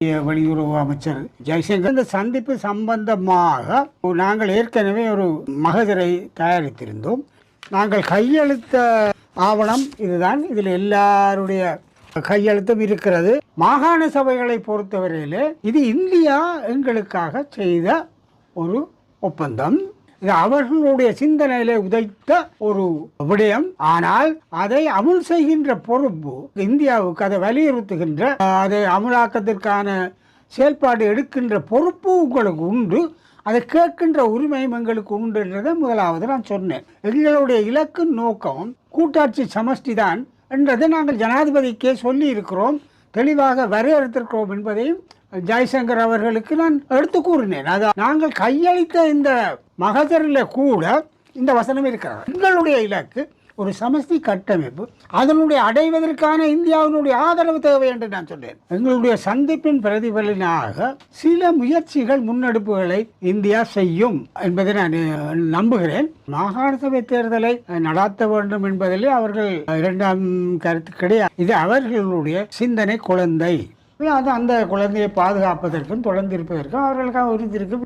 வெளியுறவு அமைச்சர் ஜெய்சங்கர் இந்த சந்திப்பு சம்பந்தமாக நாங்கள் ஏற்கனவே ஒரு மகஜரை தயாரித்திருந்தோம். நாங்கள் கையெழுத்த ஆவணம் இதுதான். இதில் எல்லாருடைய கையெழுத்தும் இருக்கிறது. மாகாண சபைகளை பொறுத்தவரையிலே இது இந்தியா எங்களுக்காக செய்த ஒரு ஒப்பந்தம். இது அவர்களுடைய சிந்தனையிலே உதைத்த ஒரு விடயம். ஆனால் அதை அமுல் செய்கின்ற பொறுப்பு இந்தியாவுக்கு, அதை வலியுறுத்துகின்ற, அதை அமுலாக்கத்திற்கான செயல்பாடு எடுக்கின்ற பொறுப்பு உங்களுக்கு உண்டு. அதை கேட்கின்ற உரிமையும் எங்களுக்கு உண்டு என்றதை முதலாவது நான் சொன்னேன். எங்களுடைய இலக்கு நோக்கம் கூட்டாட்சி சமஷ்டி தான் என்றதை நாங்கள் ஜனாதிபதிக்கே சொல்லி இருக்கிறோம், தெளிவாக வரையறுத்திருக்கிறோம் என்பதையும் ஜெய்சங்கர் அவர்களுக்கு நான் எடுத்து கூறினேன். அதான் நாங்கள் கையளித்த இந்த மகஜரில் கூட இந்த வசனம் இருக்கிறது. எங்களுடைய இலக்கு ஒரு சமஷ்டி கட்டமைப்பு, அதனுடைய அடைவதற்கான இந்தியாவினுடைய ஆதரவு தேவை என்று நான் சொன்னேன். எங்களுடைய சந்திப்பின் பிரதிபலனாக சில முயற்சிகள், முன்னெடுப்புகளை இந்தியா செய்யும் என்பதை நான் நம்புகிறேன். மாகாண சபை தேர்தலை நடாத்த வேண்டும் என்பதிலே அவர்கள் இரண்டாம் கருத்து கிடையாது. இது அவர்களுடைய சிந்தனை குழந்தை. அது அந்த குழந்தையை பாதுகாப்பதற்கும் தொடர்ந்து இருப்பதற்கும் அவர்களுக்காக உறுதி இருக்கு.